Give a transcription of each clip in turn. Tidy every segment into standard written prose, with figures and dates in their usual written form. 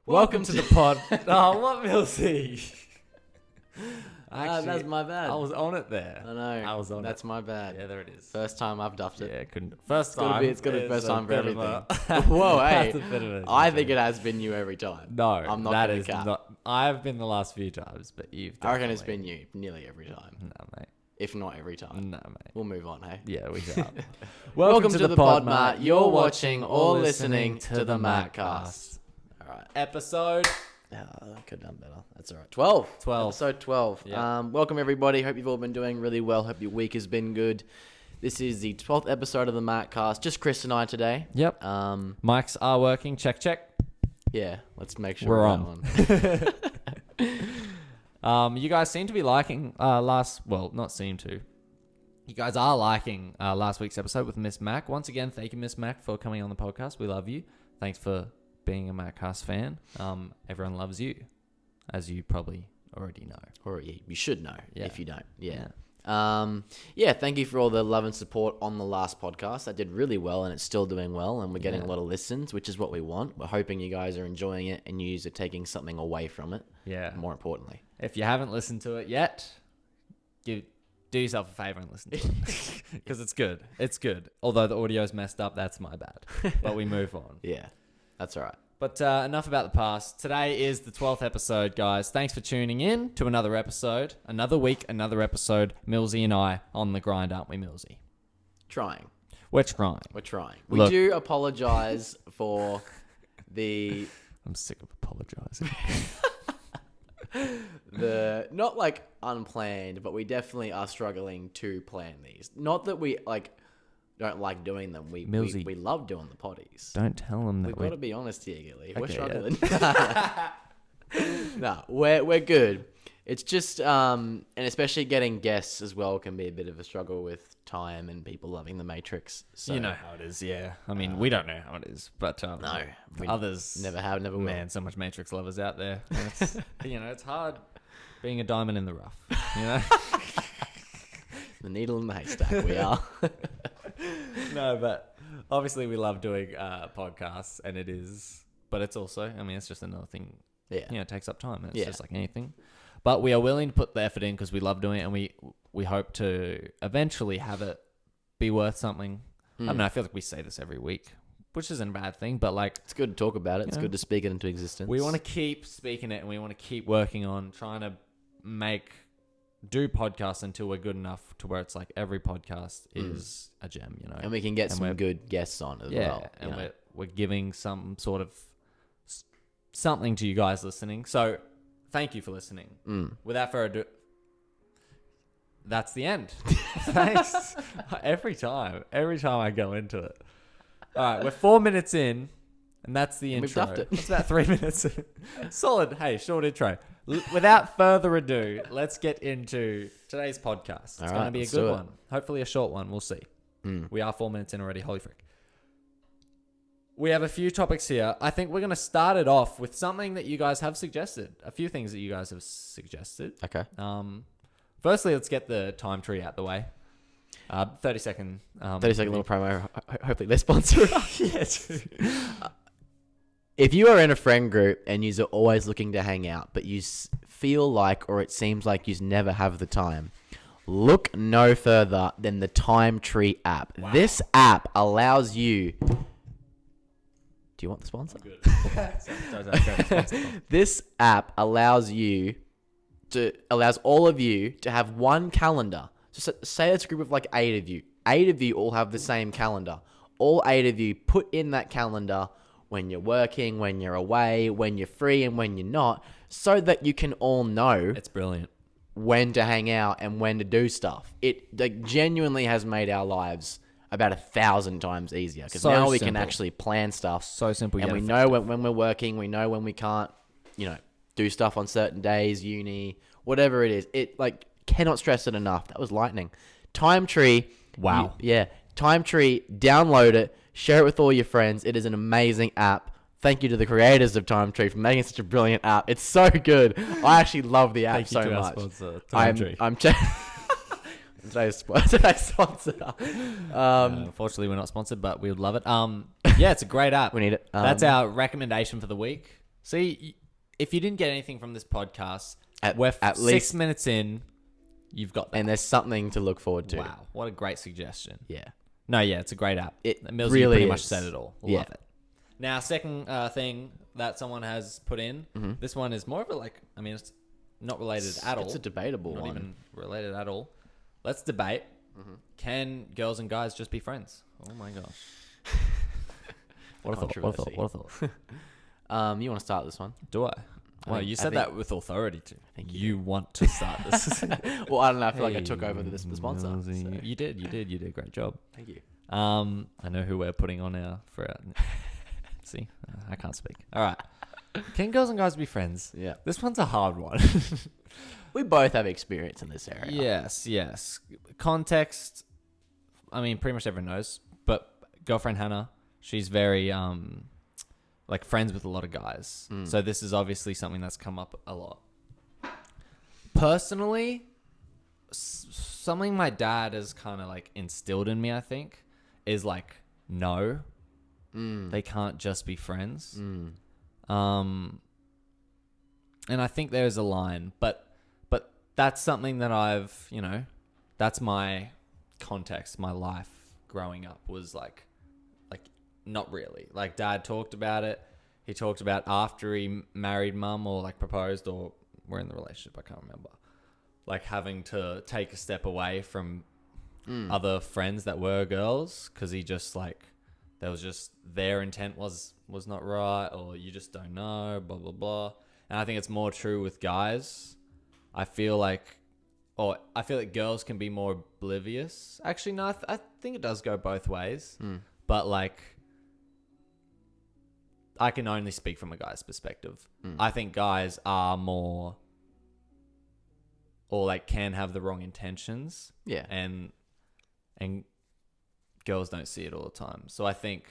Welcome to the pod. Oh, what Millsy? That's my bad. I was on it there. I know. I was on That's it. my bad. Yeah, there it is. First time I've duffed it. Yeah, couldn't. First Gotta time. be- it's gotta be first is time a for bit of a- Whoa, hey. That's a bit of a- I think it has been you every time. No, I'm not that gonna is cap. not. I've been the last few times, but you've. I reckon it's definitely- been you nearly every time. No, mate. If not every time. No, mate. We'll move on, hey? Yeah, we have. Welcome to the pod, Matt. You're watching or listening to the MaateCast. All right. Episode I could have done better. That's all right. 12. 12. Episode 12. Yeah. Welcome, everybody. Hope you've all been doing really well. Hope your week has been good. This is the 12th episode of the MaateCast. Just Chris and I today. Yep. Mics are working. Check, check. Yeah, let's make sure We're that on. You guys seem to be liking not seem to. You guys are liking last week's episode with Miss Mac. Once again, thank you, Miss Mac, for coming on the podcast. We love you. Thanks for being a MaateCast fan. Everyone loves you, as you probably already know. Or you should know if you don't. Yeah. Thank you for all the love and support on the last podcast. That did really well, and it's still doing well, and we're getting a lot of listens, which is what we want. We're hoping you guys are enjoying it and you are taking something away from it. Yeah. More importantly. If you haven't listened to it yet, do yourself a favor and listen to it. Because it's good. It's good. Although the audio's messed up, that's my bad. But we move on. Yeah, that's all right. But enough about the past. Today is the 12th episode, guys. Thanks for tuning in to another episode. Another week, another episode. Millsy and I on the grind, aren't we, Millsy? Trying. We're trying. We're trying. Look. We do apologize for the... I'm sick of apologizing. not like unplanned, but we definitely are struggling to plan these. Not that we don't like doing them. We love doing the potties. Don't tell them that We've got to be honest here, Gilly. We're Okay, struggling. No, we're good. It's just and especially getting guests as well can be a bit of a struggle with time and people loving the Matrix. So you know how it is, yeah. I mean, we don't know how it is, but no, others never have, never will. Man, so much Matrix lovers out there. And it's, it's hard being a diamond in the rough. You know, the needle in the haystack. We are. No, but obviously we love doing podcasts, and it is, but it's also, I mean, it's just another thing. Yeah, it takes up time. And it's just like anything, but we are willing to put the effort in because we love doing it, and we hope to eventually have it be worth something. I don't know. I feel like we say this every week, which isn't a bad thing, but it's good to talk about it. It's good to speak it into existence. We want to keep speaking it, and we want to keep working on trying to do podcasts until we're good enough to where it's like every podcast is a gem, and we can get some good guests on as well. And we're giving some sort of something to you guys listening. So thank you for listening. Without further ado, that's the end. Thanks. Every time I go into it. All right, we're 4 minutes in, and that's the intro. We've duffed it. It's about 3 minutes. Solid. Hey, short intro. Without further ado, let's get into today's podcast. It's going to be a good one. Hopefully a short one. We'll see. We are 4 minutes in already. Holy frick. We have a few topics here. I think we're going to start it off with something that you guys have suggested. A few things that you guys have suggested. Okay. Firstly, let's get the TimeTree out the way. 30-second. 30-second little promo. Hopefully they're sponsored. Yeah, true. If you are in a friend group and you're always looking to hang out, but you feel like, or it seems like you never have the time, look no further than the TimeTree app. Wow. This app allows you... Do you want the sponsor? Good. This app allows all of you to have one calendar. So say it's a group of like 8 of you. 8 of you all have the same calendar. All 8 of you put in that calendar when you're working, when you're away, when you're free, and when you're not, so that you can all know. It's brilliant. When to hang out and when to do stuff. It genuinely has made our lives about 1,000 times easier because now we can actually plan stuff. So simple. And we know when we're working, we know when we can't, do stuff on certain days, uni, whatever it is. It cannot stress it enough. That was lightning. TimeTree. Wow. TimeTree, download it, share it with all your friends. It is an amazing app. Thank you to the creators of TimeTree for making such a brilliant app. It's so good. I actually love the app so much. Sponsor, TimeTree. I'm today's sponsor. Unfortunately, we're not sponsored, but we would love it. Yeah, it's a great app. We need it. That's our recommendation for the week. See, if you didn't get anything from this podcast, At we're least 6 minutes in. You've got that. And there's something to look forward to. Wow, what a great suggestion. Yeah. No, yeah, it's a great app. It really pretty is. much said it all. Yeah. Love it. Now, second thing that someone has put in, this one is more of a it's not related at all. It's a debatable not one. even related at all. Let's debate. Can girls and guys just be friends? Oh my gosh. What a thought. You want to start this one? Do I? Well, you said that with authority too. I think you want to start this. Well, I don't know. I feel like I took over the sponsor. So. You did. You did a great job. Thank you. I know who we're putting on for our... See? I can't speak. All right. Can girls and guys be friends? Yeah. This one's a hard one. We both have experience in this area. Yes. Context, pretty much everyone knows, but girlfriend Hannah, she's very, friends with a lot of guys. So this is obviously something that's come up a lot. Personally, something my dad has kind of, instilled in me, I think, is, no. They can't just be friends. And I think there's a line, but that's something that I've, that's my context, my life growing up was not really. Dad talked about it. He talked about after he married mum or proposed or we're in the relationship. I can't remember. Having to take a step away from other friends that were girls because he just there was just their intent was not right or you just don't know, blah, blah, blah. And I think it's more true with guys. I feel like girls can be more oblivious. Actually, no, I think it does go both ways. But I can only speak from a guy's perspective. I think guys are more or can have the wrong intentions. Yeah. And girls don't see it all the time. So I think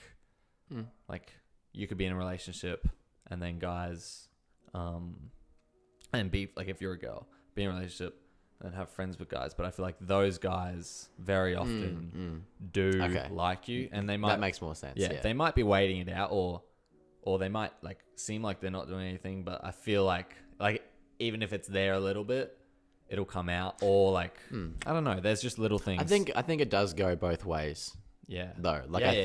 you could be in a relationship and then guys and be if you're a girl, be in a relationship and have friends with guys. But I feel like those guys very often do like you and they might... That makes more sense. Yeah. They might be waiting it out or they might seem like they're not doing anything, but I feel like even if it's there a little bit, it'll come out or I don't know. There's just little things. I think it does go both ways. Yeah. Though, I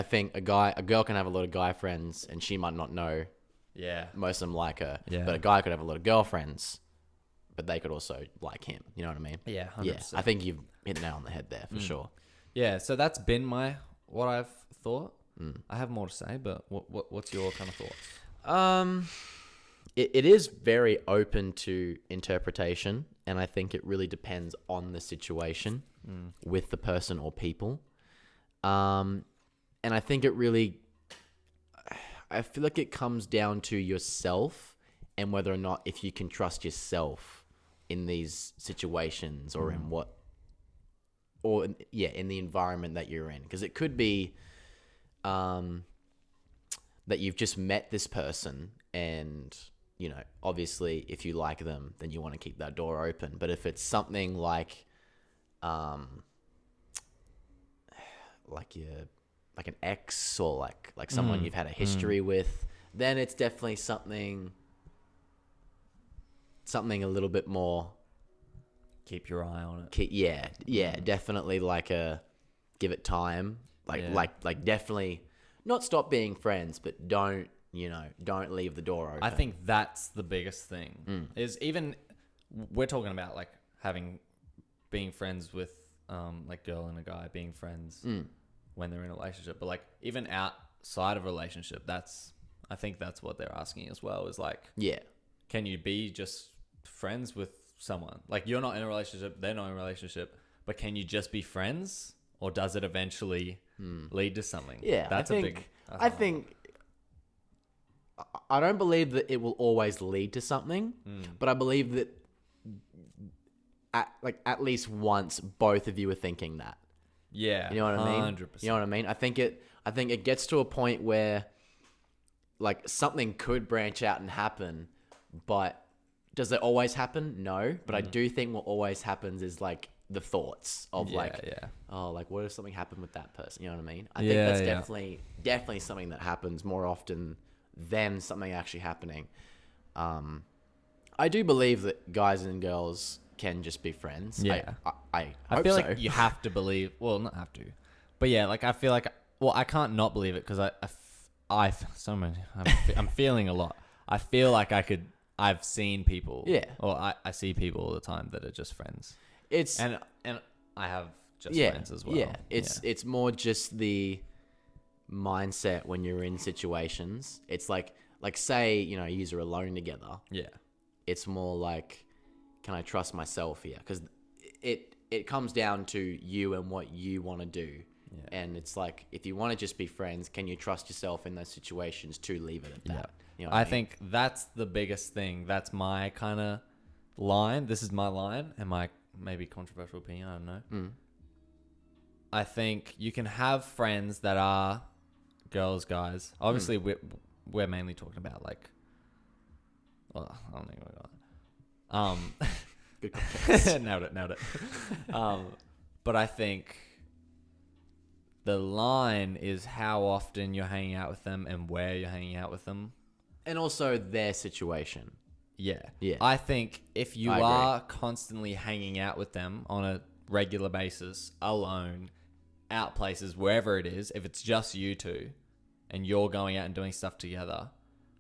think a girl can have a lot of guy friends and she might not know. Yeah. Most of them like her. Yeah. But a guy could have a lot of girlfriends, but they could also like him. You know what I mean? Yeah. 100%. Yeah. I think you've hit the nail on the head there for sure. Yeah. So that's been what I've thought. I have more to say, but what's your kind of thoughts? It is very open to interpretation, and I think it really depends on the situation with the person or people. And I think it really, I feel like it comes down to yourself and whether or not if you can trust yourself in these situations or in in the environment that you're in. Because it could be that you've just met this person and, obviously if you like them, then you want to keep that door open. But if it's something like an ex or like someone you've had a history with, then it's definitely something a little bit more. Keep your eye on it. Yeah, definitely give it time. Definitely not stop being friends, but don't leave the door open. I think that's the biggest thing. Is even we're talking about being friends with girl and a guy being friends when they're in a relationship, but even outside of a relationship, I think that's what they're asking as well. Is can you be just friends with someone? You're not in a relationship, they're not in a relationship, but can you just be friends, or does it eventually lead to something? Yeah, I think I don't believe that it will always lead to something, but I believe that at least once both of you are thinking that. Yeah, you know what I mean. 100%. You know what I mean. I think it gets to a point where something could branch out and happen, but does it always happen? No, but I do think what always happens is the thoughts of what if something happened with that person? You know what I mean? I think that's definitely something that happens more often then something actually happening. I do believe that guys and girls can just be friends. Yeah. I I feel so. like you have to believe. Well, not have to, but yeah, like I feel like. Well, I can't not believe it because I'm feeling a lot. I feel like I've seen people. Yeah. Or I see people all the time that are just friends. And I have just friends as well. Yeah. It's more just the mindset when you're in situations. It's like say, you are alone together. Yeah. It's more like, can I trust myself here? Because it comes down to you and what you want to do. Yeah. And it's like, if you want to just be friends, can you trust yourself in those situations to leave it at that? Yeah. I think that's the biggest thing. That's my kind of line. This is my line and my maybe controversial opinion. I don't know. I think you can have friends that are girls, guys. Obviously, we're mainly talking about like, well, I don't think we're going. Good context. Nailed it. But I think the line is how often you're hanging out with them and where you're hanging out with them. And also their situation. Yeah. Yeah. I think if you are constantly hanging out with them on a regular basis, alone, out places, wherever it is, if it's just you two and you're going out and doing stuff together,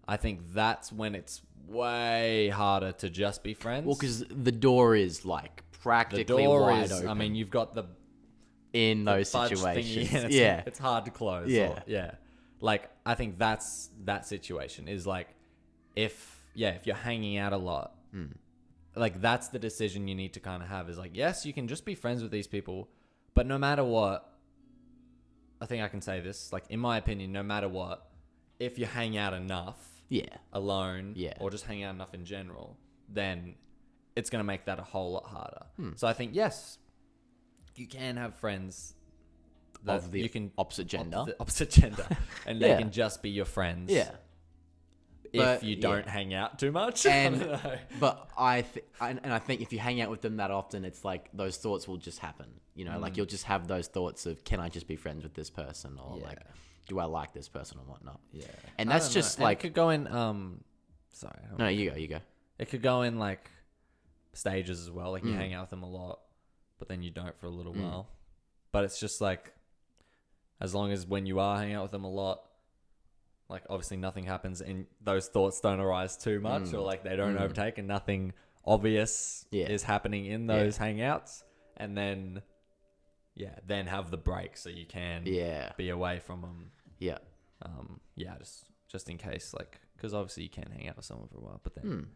I think that's when it's way harder to just be friends. Well, because the door is like practically wide open. I mean, you've got in those situations. It's hard to close. Yeah. Like, I think that's that situation is like, if you're hanging out a lot, like that's the decision you need to kind of have is like, yes, you can just be friends with these people, but no matter what, I think I can say this, like in my opinion, no matter what, if you hang out enough, alone, or just hang out enough in general, then it's going to make that a whole lot harder. So I think, yes, you can have friends that of the you can opposite gender, and they can just be your friends. Yeah. If you don't hang out too much. And, but I think if you hang out with them that often, it's like those thoughts will just happen. Like you'll just have those thoughts of, can I just be friends with this person? Or like, do I like this person or whatnot? Yeah. And that's just like... it could go in... sorry. No, you go. It could go in like stages as well. Like you hang out with them a lot, but then you don't for a little while. But it's just like, as long as when you are hanging out with them a lot, like obviously nothing happens and those thoughts don't arise too much or like they don't overtake and nothing obvious is happening in those hangouts. And then, then have the break so you can be away from them. Yeah. Just in case, like, because obviously you can hang out with someone for a while, but then,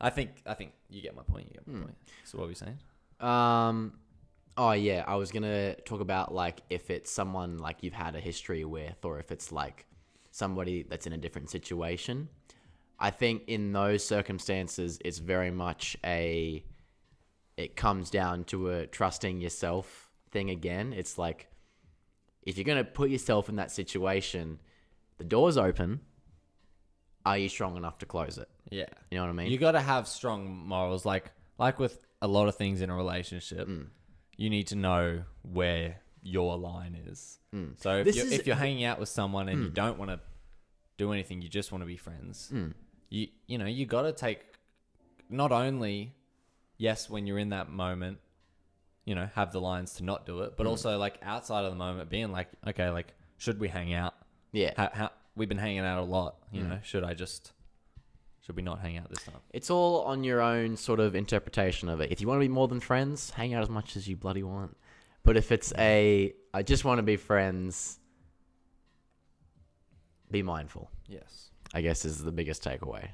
I think you get my point. So what were you saying? Oh yeah, I was gonna talk about like if it's someone like you've had a history with, or if it's like somebody that's in a different situation. I think in those circumstances, it's very much it comes down to a trusting yourself thing again. It's like, if you're gonna put yourself in that situation, the door's open. Are you strong enough to close it? Yeah. You know what I mean? You got to have strong morals. Like with a lot of things in a relationship, you need to know where your line is. So if you're hanging out with someone and you don't want to do anything, you just want to be friends, you got to take not only, yes, when you're in that moment, have the lines to not do it, but also like outside of the moment being like, okay, like, should we hang out? Yeah. How we've been hanging out a lot, should we not hang out this time? It's all on your own sort of interpretation of it. If you want to be more than friends, hang out as much as you bloody want. But if it's I just want to be friends, be mindful. Yes. I guess is the biggest takeaway.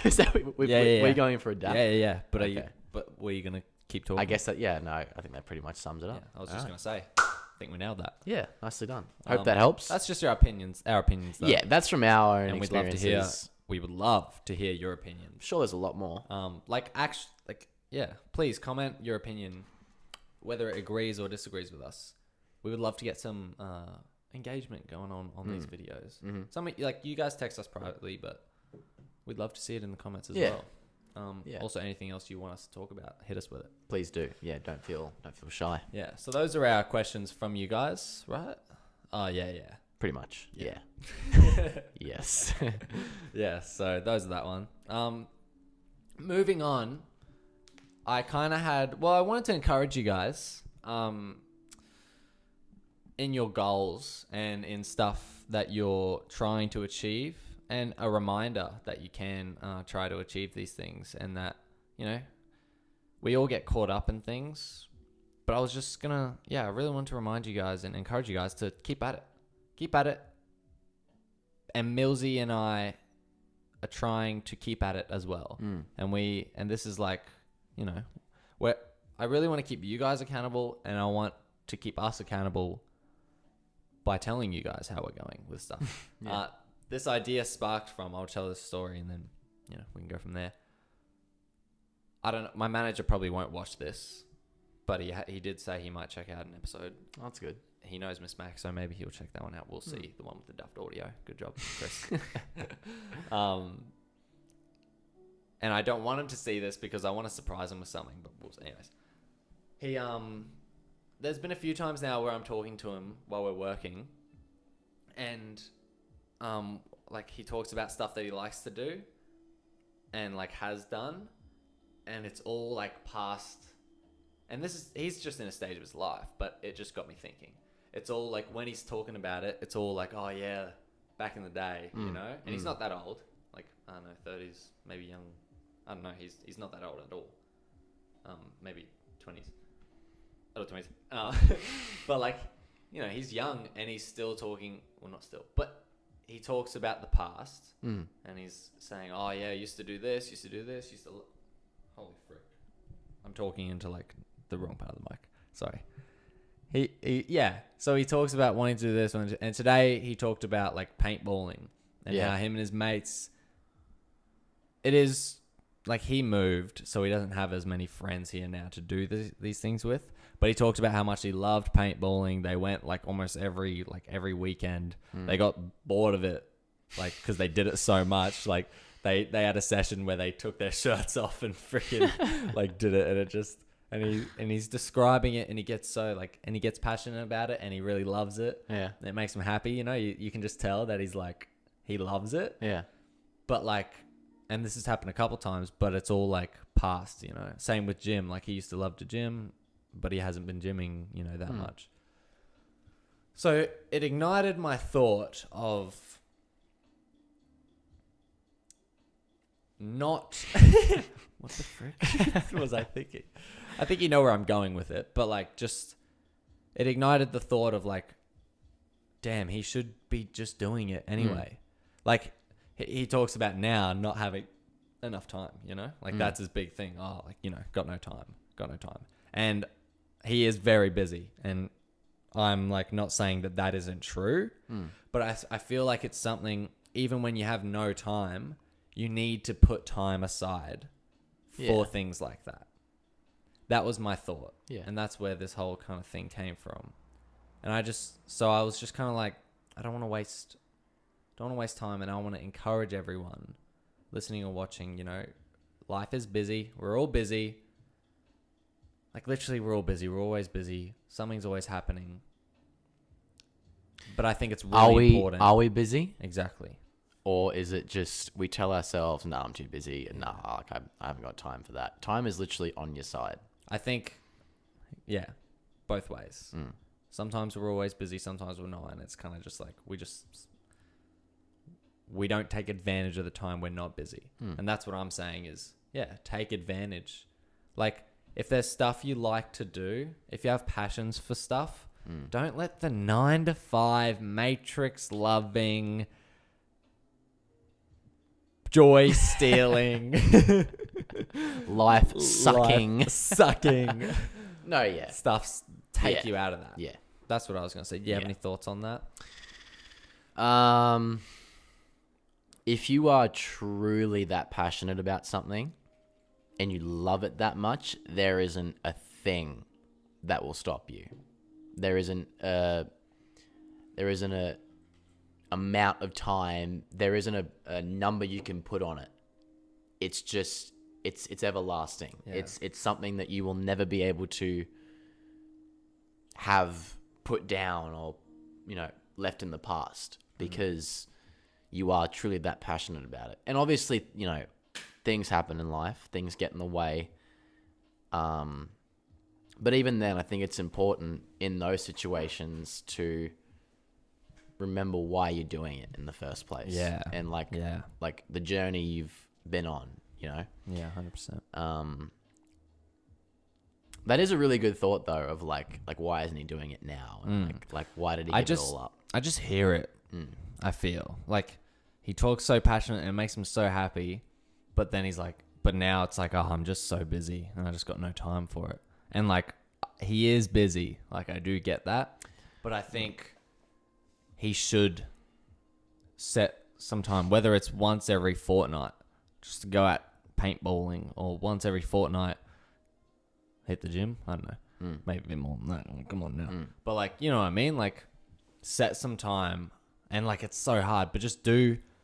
Is that we're going in for a dab? Yeah. But but were you going to keep talking? I guess that, no, I think that pretty much sums it up. I was just going to say, I think we nailed that. Yeah, nicely done. Hope that helps. That's just our opinions though. Yeah, that's from our own experiences. We would love to hear your opinion. I'm sure there's a lot more. Please comment your opinion, whether it agrees or disagrees with us. We would love to get some engagement going on these videos. Some you guys text us privately, but we'd love to see it in the comments as well. Also, anything else you want us to talk about, hit us with it. Please do. Yeah, don't feel shy. Yeah. So those are our questions from you guys, right? Oh, yeah. Pretty much. Yeah. Yes. Yeah, so those are that one. Moving on, I kind of I wanted to encourage you guys in your goals and in stuff that you're trying to achieve, and a reminder that you can try to achieve these things, and that, we all get caught up in things. But I was just I really want to remind you guys and encourage you guys to keep at it. Keep at it. And Millsy and I are trying to keep at it as well. And this is like, where I really want to keep you guys accountable, and I want to keep us accountable by telling you guys how we're going with stuff. This idea sparked from, I'll tell this story and then, we can go from there. I don't know. My manager probably won't watch this, but he did say he might check out an episode. Oh, that's good. He knows Miss Mac, so maybe he'll check that one out. We'll see. The one with the Duffed audio. Good job, Chris. And I don't want him to see this because I want to surprise him with something. But anyways, he there's been a few times now where I'm talking to him while we're working, and like he talks about stuff that he likes to do, and like has done, and it's all like past. And he's just in a stage of his life, but it just got me thinking. It's all like when he's talking about it, it's all like, oh yeah, back in the day, And he's not that old. Like, I don't know, 30s, maybe young. I don't know. He's not that old at all. Maybe 20s. Early 20s. But like, he's young and he's still talking. Well, not still, but he talks about the past, and he's saying, oh yeah, I used to do this, used to do this, holy frick. I'm talking into like the wrong part of the mic. Sorry. So he talks about wanting to do this, and today he talked about like paintballing and how him and his mates. It is like he moved, so he doesn't have as many friends here now to do these things with. But he talked about how much he loved paintballing. They went like almost every weekend. They got bored of it, like because they did it so much. Like they had a session where they took their shirts off and freaking like did it, and it just. And he's describing it, and he gets and he gets passionate about it, and he really loves it. Yeah. And it makes him happy, you can just tell that he's like, he loves it. Yeah. But like, and this has happened a couple times, but it's all like past, Same with gym. Like he used to love to gym, but he hasn't been gymming, that much. So it ignited my thought of not... What the frick? What was I thinking? I think you know where I'm going with it, but like just it ignited the thought of like, damn, he should be just doing it anyway. Like he talks about now not having enough time, like that's his big thing. Oh, like, got no time. And he is very busy, and I'm like not saying that isn't true, but I feel like it's something, even when you have no time, you need to put time aside for things like that. That was my thought. Yeah. And that's where this whole kind of thing came from. And I was just kind of like, I don't want to waste time, and I want to encourage everyone listening or watching, life is busy. We're all busy. Like literally we're all busy. We're always busy. Something's always happening. But I think it's really important. Are we busy? Exactly. Or is it just we tell ourselves, "No, I'm too busy," and I haven't got time for that. Time is literally on your side. I think, both ways. Sometimes we're always busy, sometimes we're not, and it's kind of just like we don't take advantage of the time we're not busy. And that's what I'm saying is, take advantage. Like if there's stuff you like to do, if you have passions for stuff, don't let the 9-to-5 matrix loving, joy stealing, life sucking stuff take you out of that. Yeah, that's what I was going to say. Do you have any thoughts on that? If you are truly that passionate about something and you love it that much, there isn't a thing that will stop you. There isn't a amount of time. There isn't a number you can put on it. It's just it's everlasting. Yeah. It's something that you will never be able to have put down or left in the past because you are truly that passionate about it. And obviously, things happen in life, things get in the way. But even then, I think it's important in those situations to remember why you're doing it in the first place. Yeah. And like the journey you've been on, Yeah, 100%. That is a really good thought though of like why isn't he doing it now? And like why did he give it all up? I just hear it. I feel like he talks so passionate and it makes him so happy, but then he's like, but now it's like, oh, I'm just so busy and I just got no time for it. And like, he is busy. Like, I do get that, but I think he should set some time, whether it's once every fortnight, just to go out paintballing, or once every fortnight hit the gym. I don't know, maybe a bit more than that. Come on now, but like, you know what I mean? Like, set some time, and like, it's so hard, but just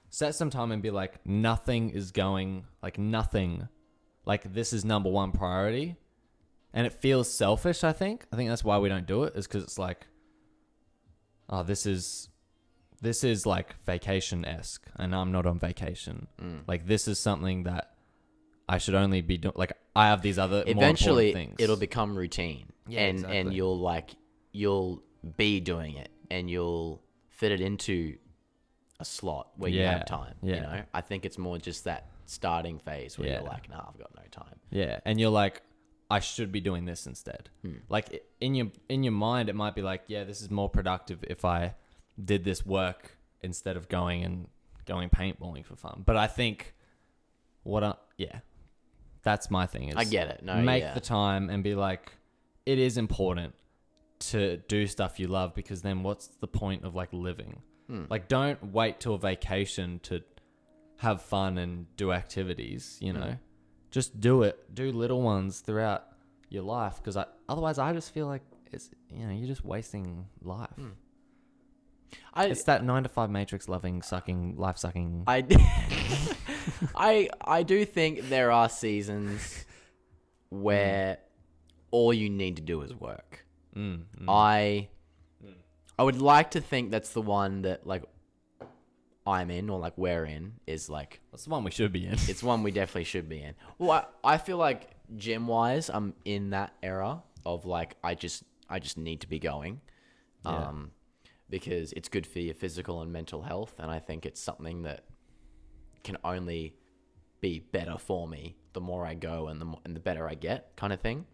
set some time and be like, nothing is going, like nothing, like this is number one priority. And it feels selfish, I think. I think that's why we don't do it, is because it's like, oh, this is like vacation-esque, and I'm not on vacation. Like, this is something that I should only be doing. Like, I have these other eventually more important things. It'll become routine. Yeah, and exactly. And you'll be doing it, and you'll fit it into a slot where you have time. Yeah. I think it's more just that starting phase where you're like, nah, I've got no time. Yeah, and you're like, I should be doing this instead. Like, in your mind, it might be like, yeah, this is more productive if I did this work instead of going paintballing for fun. But I think that's my thing. Is I get it. No, make the time and be like, it is important to do stuff you love, because then what's the point of like living? Like, don't wait till vacation to have fun and do activities, Just do it. Do little ones throughout your life, because otherwise I just feel like it's, you're just wasting life. It's that 9 to 5 matrix loving, sucking, life sucking. I do think there are seasons where all you need to do is work. I would like to think that's the one that like I'm in, or like we're in, is like, that's the one we should be in. It's one we definitely should be in. Well, I feel like gym wise, I'm in that era of like, I just need to be going, because it's good for your physical and mental health. And I think it's something that can only be better for me the more I go and the better I get, kind of thing.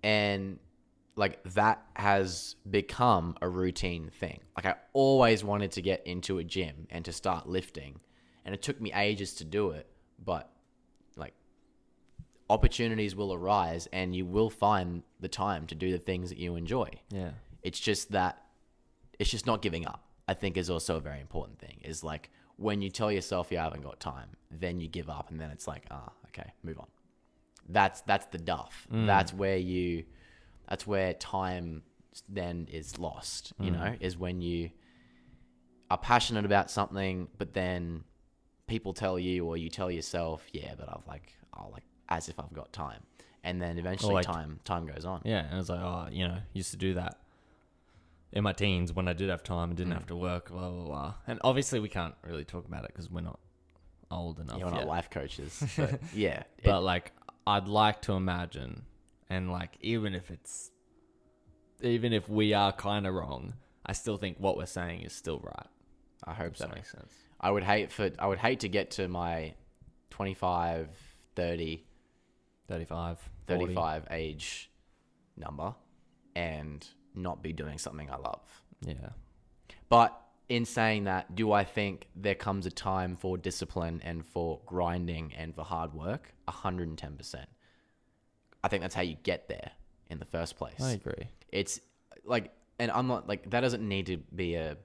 And like, that has become a routine thing. Like, I always wanted to get into a gym and to start lifting, and it took me ages to do it, but like, opportunities will arise and you will find the time to do the things that you enjoy. Yeah. It's just not giving up, I think, is also a very important thing. Is like, when you tell yourself you haven't got time, then you give up, and then it's like, okay, move on. That's the duff. That's where time then is lost, is when you are passionate about something, but then people tell you, or you tell yourself, yeah, but as if I've got time. And then eventually like, time goes on. Yeah. And it's like, used to do that in my teens when I did have time and didn't have to work, blah, blah, blah. And obviously we can't really talk about it because we're not old enough. Yeah, we're not life coaches. But yeah. But like, I'd like to imagine, and like, even if we are kind of wrong, I still think what we're saying is still right. I hope so. That makes sense. I would hate to get to my 25, 30, 35 age number and not be doing something I love. Yeah. But in saying that, do I think there comes a time for discipline and for grinding and for hard work? 110%. I think that's how you get there in the first place. I agree. It's like, and I'm not like, that doesn't need to be a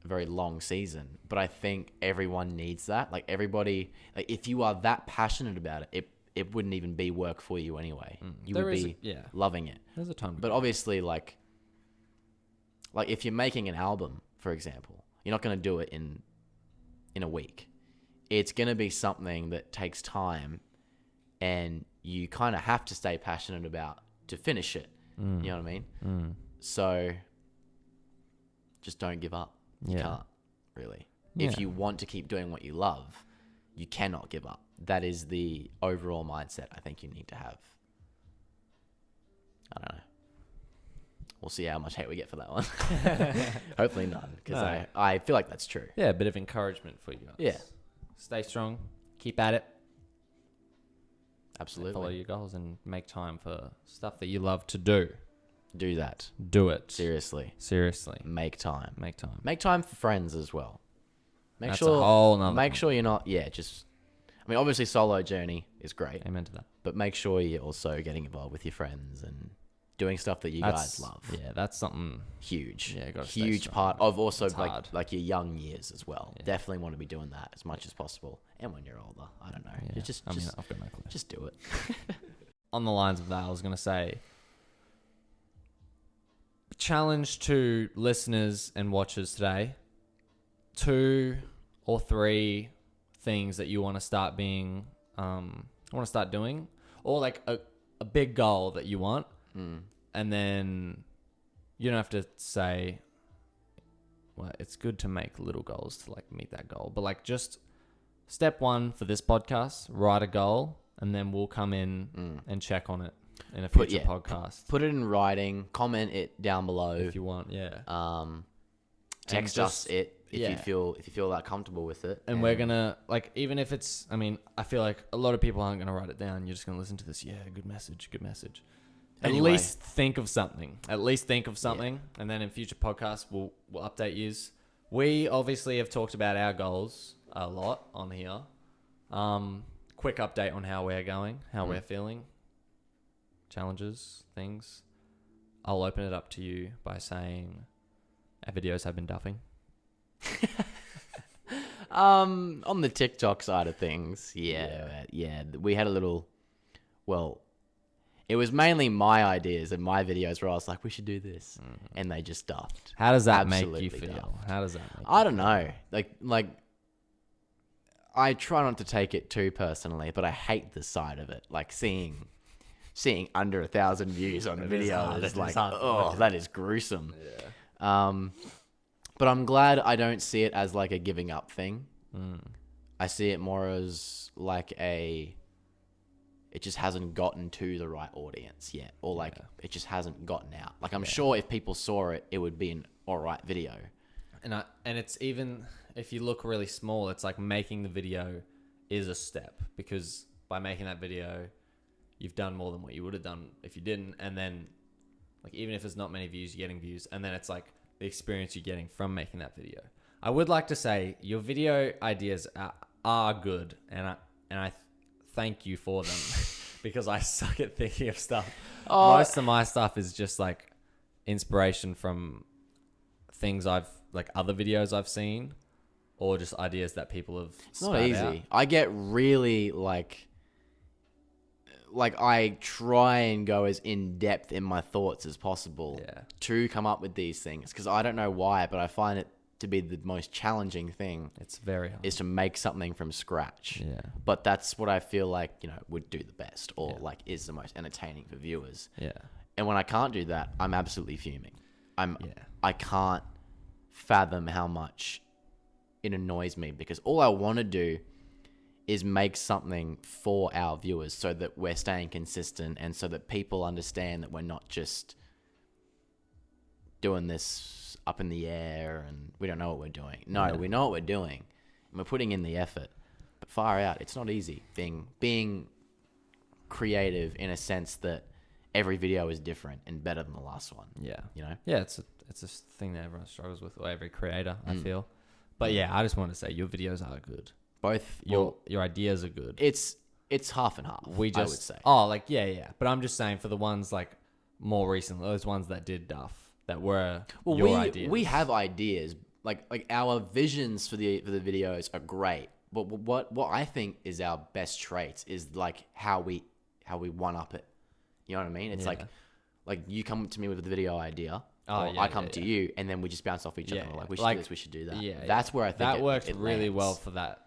very long season, but I think everyone needs that. Like, everybody, like, if you are that passionate about it, it wouldn't even be work for you anyway. You would be loving it. There's a time. But obviously, like if you're making an album, for example, you're not going to do it in a week. It's going to be something that takes time, and you kind of have to stay passionate about to finish it. You know what I mean? So just don't give up. You can't, really. Yeah. If you want to keep doing what you love, you cannot give up. That is the overall mindset I think you need to have. I don't know. We'll see how much hate we get for that one. Hopefully none, because I feel like that's true. Yeah, a bit of encouragement for you guys. Yeah. Stay strong. Keep at it. Absolutely. Follow your goals and make time for stuff that you love to do. Do that. Do it. Seriously. Make time. Make time for friends as well. That's a whole nother Make sure you're not, obviously solo journey is great. Amen to that. But make sure you're also getting involved with your friends and doing stuff that you guys love. Yeah, that's something huge. Yeah, gotta huge part of also hard. like your young years as well. Yeah. Definitely want to be doing that as much as possible. And when you're older, I don't know. Yeah. I've got no clue. Just do it. On the lines of that, I was going to say, challenge to listeners and watchers today, 2 or 3 things that you want to start doing, or like a big goal that you want. And then you don't have to say, well, it's good to make little goals to like meet that goal, but like just step 1 for this podcast, write a goal, and then we'll come in and check on it in a future podcast. Put it in writing, comment it down below if you want. Yeah. Text us it if you feel that comfortable with it. And we're gonna even if it's, I feel like a lot of people aren't gonna write it down. You're just gonna listen to this. Yeah, good message. Anyway. At least think of something. And then in future podcasts, we'll update yous. We obviously have talked about our goals a lot on here. Quick update on how we're going, how we're feeling, challenges, things. I'll open it up to you by saying our videos have been duffing. On the TikTok side of things, we had a little, it was mainly my ideas and my videos where I was like, we should do this. And they just duffed. How does that make you feel? I don't know. Like, I try not to take it too personally, but I hate the side of it. Like seeing under 1,000 views on a video is like, that is gruesome. Yeah. But I'm glad I don't see it as like a giving up thing. I see it more as like it just hasn't gotten to the right audience yet, or like it just hasn't gotten out. Like I'm sure if people saw it, it would be an alright video. And it's even if you look really small, it's like making the video is a step, because by making that video, you've done more than what you would have done if you didn't. And then like even if there's not many views, you're getting views, and then it's like the experience you're getting from making that video. I would like to say your video ideas are good, and I thank you for them because I suck at thinking of stuff. Most of my stuff is just like inspiration from things other videos I've seen, or just ideas that people have. It's not easy. Out. I get really like I try and go as in depth in my thoughts as possible to come up with these things, because I don't know why, but I find it to be the most challenging thing. It's very hard. Is to make something from scratch. Yeah. But that's what I feel like, would do the best, or like is the most entertaining for viewers. Yeah. And when I can't do that, I'm absolutely fuming. I can't fathom how much it annoys me, because all I want to do is make something for our viewers so that we're staying consistent, and so that people understand that we're not just doing this up in the air and we don't know what we're doing. No, we know what we're doing and we're putting in the effort. But far out, it's not easy being creative in a sense that every video is different and better than the last one. Yeah. Yeah, it's a thing that everyone struggles with, or every creator, I feel. But yeah, I just want to say your videos are good. Both your ideas are good. It's half and half. I would say. But I'm just saying for the ones like more recently, those ones that did duff, that were your ideas. We have ideas, like our visions for the videos are great. But what I think is our best traits is like how we one up it. You know what I mean? It's like you come to me with the video idea. I come to you, and then we just bounce off each other. Like we should do this, we should do that. Yeah, that's where I think that worked really well for that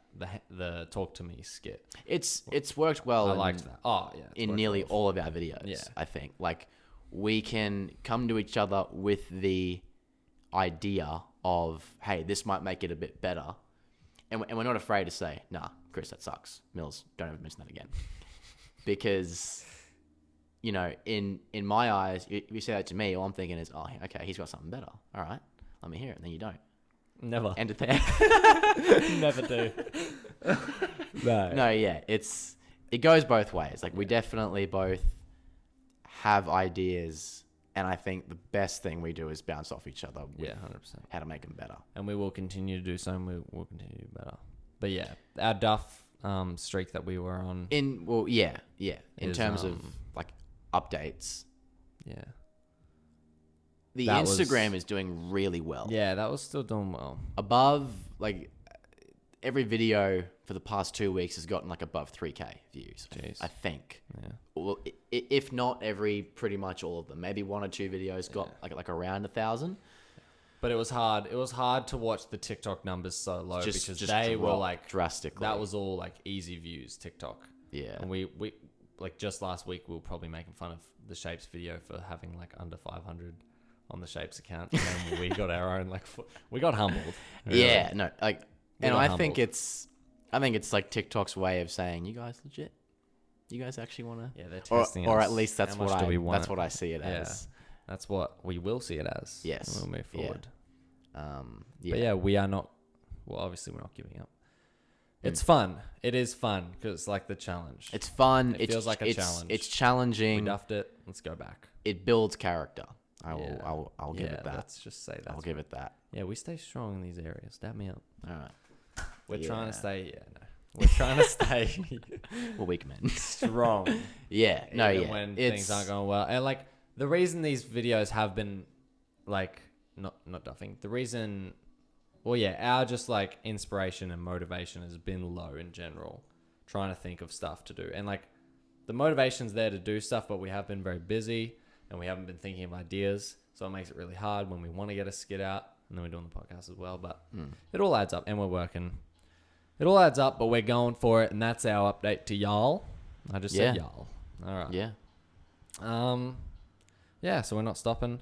the talk to me skit. It's worked well. I liked that. In nearly all of our videos. Yeah. I think like we can come to each other with the idea of, hey, this might make it a bit better. And we're not afraid to say, nah, Chris, that sucks. Mills, don't ever mention that again. Because, you know, in my eyes, if you say that to me, all I'm thinking is, oh, okay, he's got something better. All right, let me hear it. And then you don't. Never. End it there. Never do. No, yeah, it goes both ways. Like, we definitely both have ideas, and I think the best thing we do is bounce off each other with 100%. how to make them better. And we will continue to do so, and we will continue to do better. But yeah, our Duff streak that we were on. In terms of like updates, yeah, the that Instagram is doing really well. Yeah, that was still doing well. Above, like, every video for the past 2 weeks has gotten like above 3K views. Jeez. I think. Yeah. Well, if not pretty much all of them. Maybe 1 or 2 videos got like around 1,000. But it was hard. It was hard to watch the TikTok numbers so low because they were like drastically. That was all like easy views TikTok. Yeah. And we like just last week we were probably making fun of the Shapes video for having like under 500 on the Shapes account, and then we got our own like we got humbled. Really. Yeah. No. Like, and I think it's like TikTok's way of saying, you guys legit. You guys actually want to? Yeah, they're testing us. Or at least that's what I see it Yeah. as. That's what we will see it as. Yes. When we move forward. Yeah. But yeah, we are not. Well, obviously, we're not giving up. It's fun. It is fun because it's like the challenge. It's fun. It feels like a challenge. It's challenging. We duffed it. Let's go back. It builds character. I'll give it that. Let's just say that. I'll give it that. Yeah, we stay strong in these areas. Dab me up. All right. We're trying to stay. Yeah, no. We're trying to stay We're weak men. strong. Yeah. No. Even Yeah. when things aren't going well, and like the reason these videos have been like not duffing. The reason, well, yeah, our just like inspiration and motivation has been low in general. Trying to think of stuff to do, and like the motivation's there to do stuff, but we have been very busy and we haven't been thinking of ideas, so it makes it really hard when we want to get a skit out, and then we're doing the podcast as well. But it all adds up, and we're working. It all adds up, but we're going for it, and that's our update to y'all. I just said y'all. All right. Yeah. Yeah, so we're not stopping.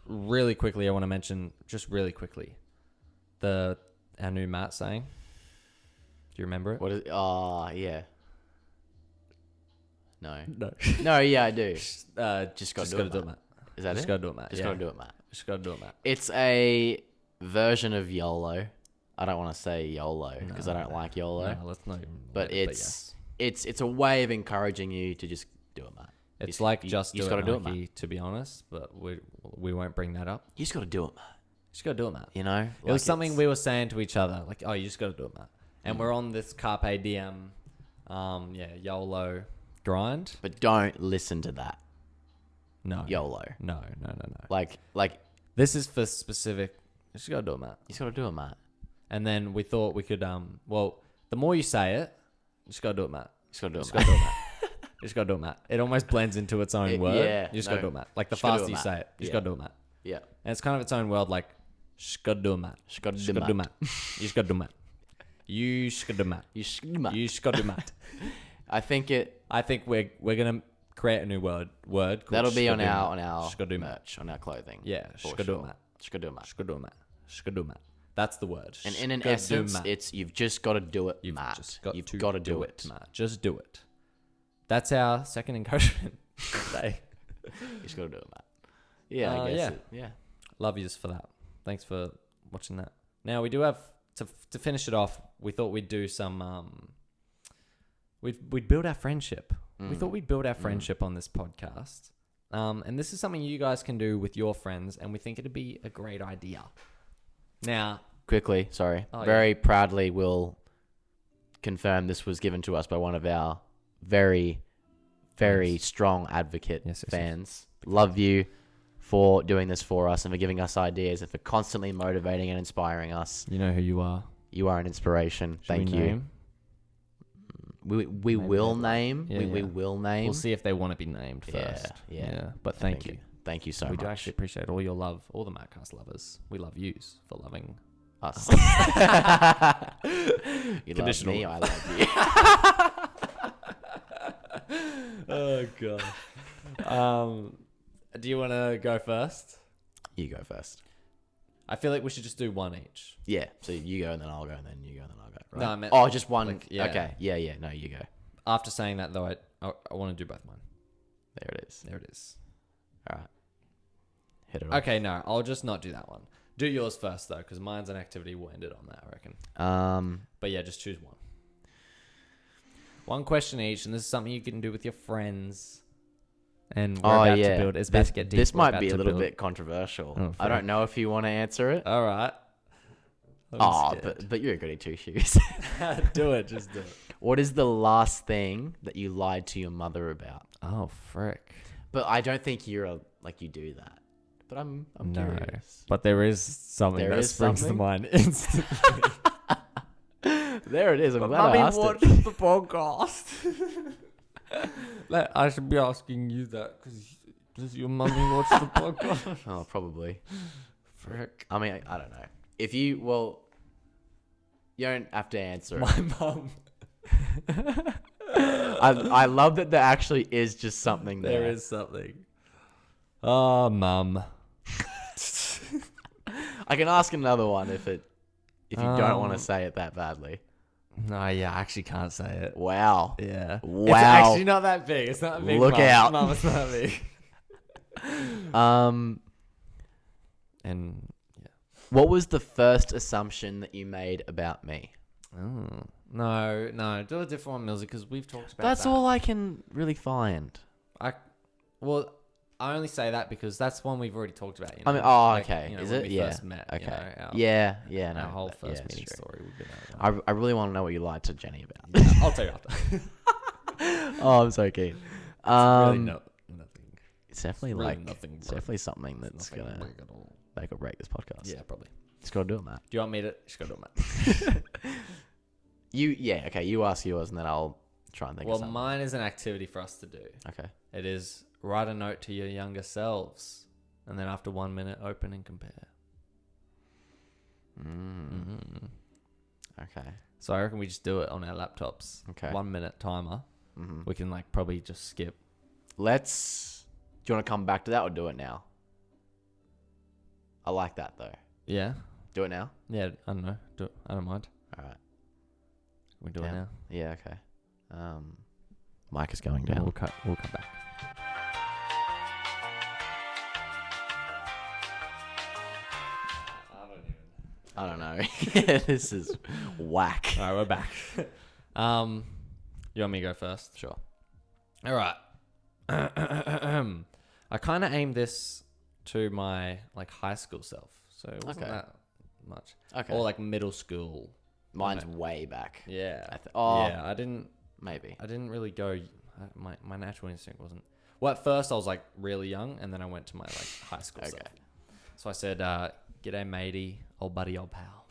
Really quickly, I want to mention, just really quickly, our new Matt saying. Do you remember it? What is? Oh, yeah. No. No. Yeah, I do. Just gotta do it, Matt. Is that just it? Gotta do it, Matt. Just gotta do it, Matt. Just gotta do it, Matt. It's a version of YOLO. I don't want to say YOLO because I don't like YOLO. No, let's not even. But it's a way of encouraging you to just do it, Matt. It's like just do it, do it, Mikey, to be honest. But we won't bring that up. You just gotta do it, Matt. Just gotta do it, Matt. You know, it was something we were saying to each other, like, "Oh, you just gotta do it, Matt." And we're on this carpe diem, YOLO grind. But don't listen to that. No. YOLO. No. Like this is for specific. You just gotta do it, Matt. You just gotta do it, Matt. And then we thought we could, well, the more you say it, you just gotta do it, Matt. You just gotta do it, Just Matt. gotta do it, Matt. You just gotta do it, Matt. It almost blends into its own word. Yeah. You just gotta do it, Matt. Like the Just gotta do faster it, you Matt. say it, you just gotta do it, Matt. Yeah. And it's kind of its own world, like, just gotta do it, Matt. Just gotta Just do gotta it, do it, Matt. Matt. You just gotta do it, Matt. You just gotta do it, Matt. You just gotta do it, Matt. You just gotta do it, Matt. I think we're gonna create a new word. Called that'll be on Shgodoitmaate. our Shgodoitmaate. merch, on our clothing. Yeah, for Shgodoitmaate. sure. Shgodoitmaate. Shgodoitmaate. Shgodoitmaate. That's the word. And in an Shgodoitmaate. essence, it's you've just got to do it, You've Matt. just got You've to got to do it. Matt. Just do it. That's our second encouragement today. You just got to do it, Matt. Yeah, I guess. Yeah. Love yous for that. Thanks for watching that. Now we do have to finish it off. We thought we'd do some. We'd build our friendship. We thought we'd build our friendship on this podcast. And this is something you guys can do with your friends, and we think it'd be a great idea. Now, Quickly, sorry. Oh, Very proudly will confirm this was given to us by one of our very, very strong advocate fans. Love you for doing this for us and for giving us ideas and for constantly motivating and inspiring us. you know who you are. You are an inspiration. Should Thank we you. name? We will name. Yeah, we yeah. will name. We'll see if they want to be named first. Yeah. But thank you. Thank you so We much. do actually appreciate all your love, all the MaateCast lovers. We love yous for loving us. You love Conditional me, I love you. Oh god. Do you want to go first? You go first. I feel like we should just do one each. Yeah. So you go and then I'll go and then you go and then I'll go. Right? No, I meant just one. like, yeah. Okay. Yeah. No, you go. After saying that though, I want to do both mine. There it is. There it is. All right. Hit it off. Okay, no, I'll just not do that one. Do yours first though, because mine's an activity. We'll end it on that, I reckon. But yeah, just choose one. One question each, and this is something you can do with your friends. And we're about to build. It's about to get deep. This might be a little bit controversial. Oh, I don't know if you want to answer it. All right. But you're a goody two shoes. Do it. Just do it. What is the last thing that you lied to your mother about? Oh, frick. But I don't think you do that. But I'm curious. But there is something that springs to mind instantly. There it is. I'm glad I asked it. the podcast. I should be asking you that because does your mummy watch the podcast? Oh, probably. Frick. I mean, I don't know. If you you don't have to answer it. My mum. I love that there actually is just something there. There is something. Oh, mum. I can ask another one if you don't want to say it that badly. No, yeah, I actually can't say it. Wow. Yeah. Wow. It's actually not that big. It's not big. Look out. Mum, it's not big. And yeah. What was the first assumption that you made about me? Oh. No. Do a different one, Millsy, because we've talked about That's that. all I can really find. I only say that because that's one we've already talked about. You know? I mean, okay. You know, Is when it? we Yeah. First met, Okay. You know, Yeah. No, our whole first it's meeting true. story. We've been over. I really want to know what you lied to Jenny about. Yeah, I'll tell you after. Oh, I'm so keen. Really nothing. It's definitely really like nothing. it's definitely something that's gonna big at all. make or break this podcast. Yeah, probably. Just gotta do it, Matt. Do you want me to? Just go do it, Matt. Okay. You ask yours, and then I'll try and think. Well, of something. mine is an activity for us to do. Okay. It is write a note to your younger selves, and then after 1 minute, open and compare. Okay. So I reckon we just do it on our laptops. Okay. 1 minute timer. Mm-hmm. We can probably just skip. Do you want to come back to that or do it now? I like that though. Yeah. Do it now? Yeah, I don't know. I don't mind. All right. We do it now. Yeah, okay. Mic is going down. We'll come back. I don't know. Yeah, this is whack. All right, we're back. You want me to go first? Sure. All right. I kind of aimed this to my high school self, so it wasn't that much. Okay. Or middle school. Mine's way back. Yeah. Yeah, I didn't. Maybe. I didn't really go. My natural instinct wasn't. Well, at first I was really young, and then I went to my high school self. So I said, "G'day, matey, old buddy, old pal,"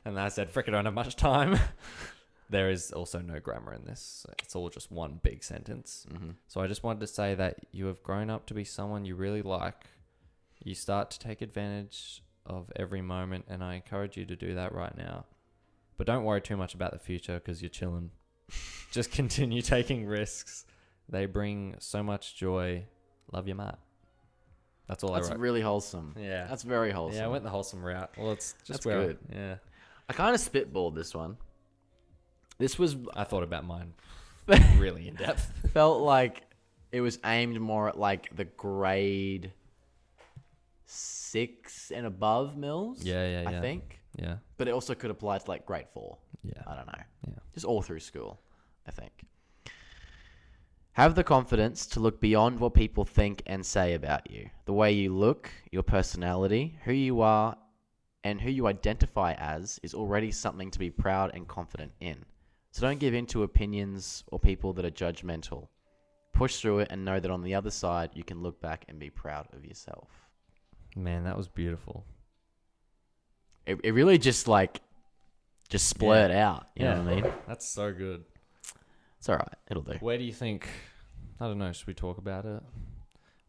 and then I said, "Frick, I don't have much time." There is also no grammar in this. So it's all just one big sentence. Mm-hmm. So I just wanted to say that you have grown up to be someone you really like. You start to take advantage of every moment, and I encourage you to do that right now. But don't worry too much about the future because you're chilling. Just continue taking risks. They bring so much joy. Love you, Matt. That's all I wrote. That's really wholesome. Yeah. That's very wholesome. Yeah, I went the wholesome route. Well, it's just That's where good. Yeah. I kind of spitballed this one. I thought about mine really in depth. Felt like it was aimed more at the grade 6 and above mills. Yeah. I think. Yeah. But it also could apply to grade 4. Yeah. I don't know. Yeah. Just all through school, I think. Have the confidence to look beyond what people think and say about you. The way you look, your personality, who you are, and who you identify as is already something to be proud and confident in. So don't give in to opinions or people that are judgmental. Push through it and know that on the other side, you can look back and be proud of yourself. Man, that was beautiful. It really just splurt out. You know what I mean? That's so good. It's all right. It'll do. Where do you think... I don't know. Should we talk about it?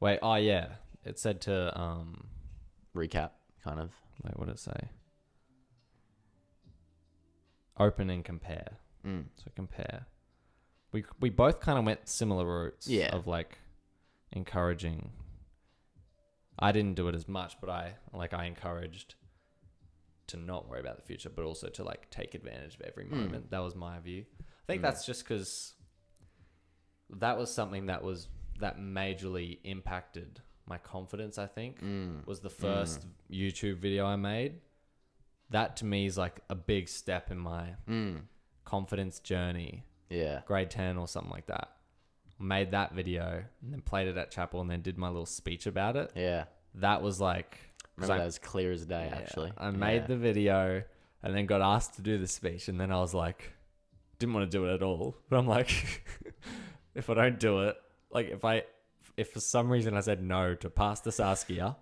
Wait. Oh, yeah. It said to... Recap, kind of. Wait, what did it say? Open and compare. So compare. we both kind of went similar routes. Yeah. Of like encouraging. I didn't do it as much, but I encouraged to not worry about the future, but also to like take advantage of every moment. That was my view. I think that's just because that was something that majorly impacted my confidence. I think was the first YouTube video I made. That to me is like a big step in my confidence journey. Yeah. Grade 10 or something like that. Made that video and then played it at chapel and then did my little speech about it. Yeah. That was like... Remember that was clear as day, actually. I made the video and then got asked to do the speech, and then I was like, didn't want to do it at all. But I'm like, if I don't do it, like if for some reason I said no to Pastor Saskia,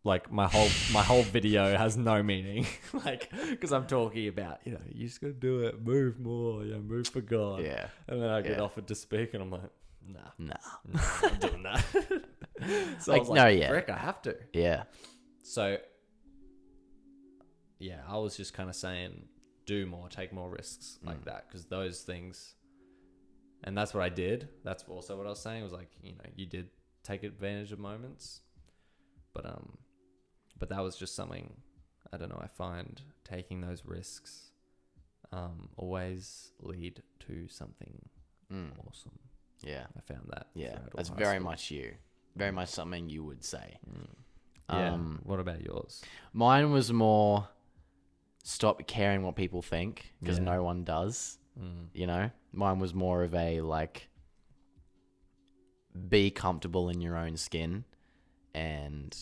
like my whole video has no meaning. Like, because I'm talking about, you just got to do it, move more, move for God. Yeah. And then I get offered to speak, and I'm like, nah, I'm not doing that. So like, I was like, no, frick, I have to. Yeah. So, yeah, I was just kind of saying, do more, take more risks like that, because those things, and that's what I did. That's also what I was saying. It was like, you did take advantage of moments, but that was just something, I don't know, I find taking those risks always lead to something awesome. Yeah. I found that. Yeah. That's very much you. Very much something you would say. Yeah. What about yours? Mine was more stop caring what people think, because no one does. Mine was more of a like, be comfortable in your own skin and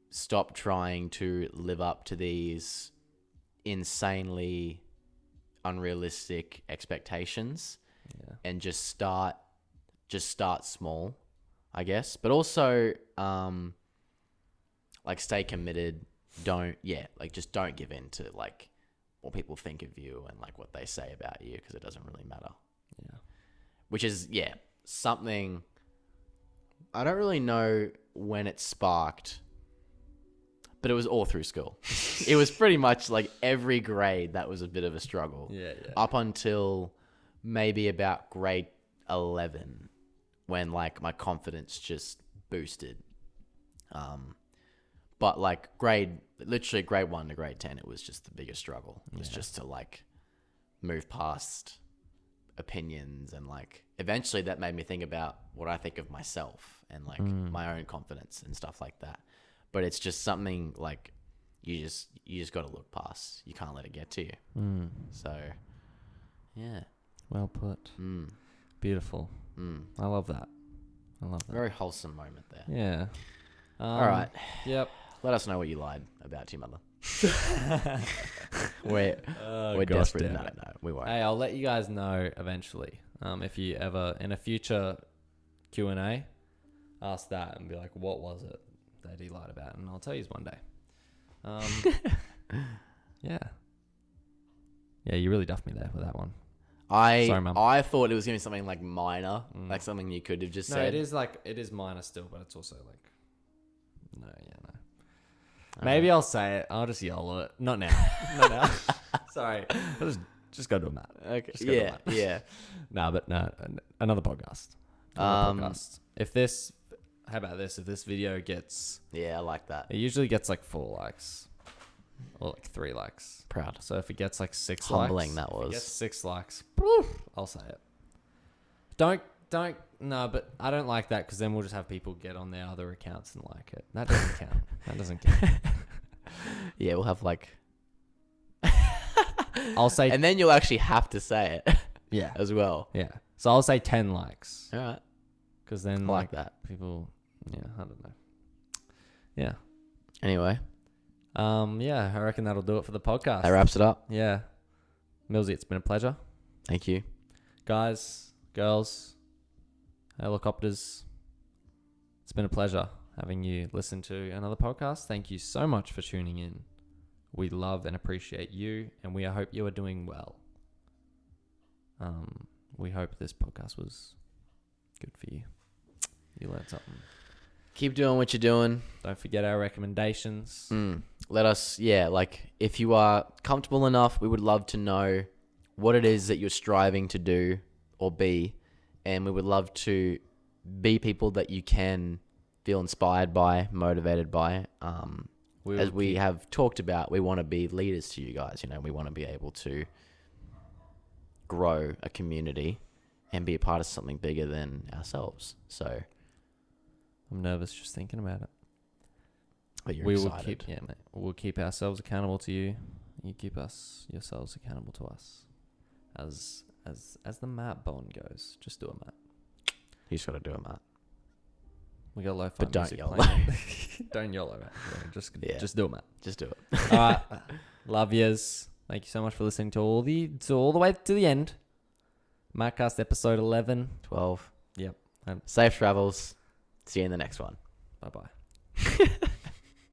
stop trying to live up to these insanely unrealistic expectations. Yeah. And just start small, I guess. But also, like, stay committed. Just don't give in to like what people think of you and like what they say about you, because it doesn't really matter. Yeah. Which is something I don't really know when it sparked, but it was all through school. It was pretty much like every grade that was a bit of a struggle. Yeah. Up until maybe about grade 11, when like my confidence just boosted. But like literally grade 1 to grade 10, it was just the biggest struggle. It was just to like move past opinions, and like eventually that made me think about what I think of myself and like my own confidence and stuff like that. But it's just something like you just got to look past. You can't let it get to you. So, yeah. Well put. Beautiful. I love that. Very wholesome moment there. Yeah. All right. Yep. Let us know what you lied about to your mother. We're desperate. No, we won't. Hey, I'll let you guys know eventually. If you ever in a future Q&A ask that and be like, what was it that he lied about? And I'll tell you one day. Yeah. Yeah, you really duffed me there with that one. Sorry, Mum. I thought it was going to be something like minor, like something you could have just said. It is minor still, but it's also like, no. Maybe I'll say it. I'll just yell at it. Not now. Sorry. I'll just go to a mat. Okay. Yeah. No, but no. Another podcast. Podcast. How about this? If this video gets... Yeah, I like that. It usually gets like 4 likes. Or like 3 likes. Proud. So if it gets like 6 Humbling likes... that was. If it gets 6 likes, I'll say it. No, but I don't like that, because then we'll just have people get on their other accounts and like it. That doesn't count. Yeah, we'll have like... I'll say... And then you'll actually have to say it. Yeah. As well. Yeah. So I'll say 10 likes. All right. Because then I like that. People... Yeah, I don't know. Yeah. Anyway. Yeah, I reckon that'll do it for the podcast. That wraps it up. Yeah. Millsy, it's been a pleasure. Thank you. Guys, girls, helicopters, it's been a pleasure having you listen to another podcast. Thank you so much for tuning in. We love and appreciate you, and we hope you are doing well. We hope this podcast was good for you. You learned something. Keep doing what you're doing. Don't forget our recommendations. Let us, if you are comfortable enough, we would love to know what it is that you're striving to do or be. And we would love to be people that you can feel inspired by, motivated by. As we have talked about, we want to be leaders to you guys. We want to be able to grow a community and be a part of something bigger than ourselves. So I'm nervous just thinking about it. But you're excited. We'll keep ourselves accountable to you. You keep yourselves accountable to us. As the Matt bond goes, just do it, Matt. You just got to do it, Matt. We got lo-fi but don't music YOLO. playing. Don't YOLO, Matt. Just do it, Matt. Just do it. All right, love yous. Thank you so much for listening to all the way to the end. MaateCast episode 11, 12. Yep. Safe travels. See you in the next one. Bye bye.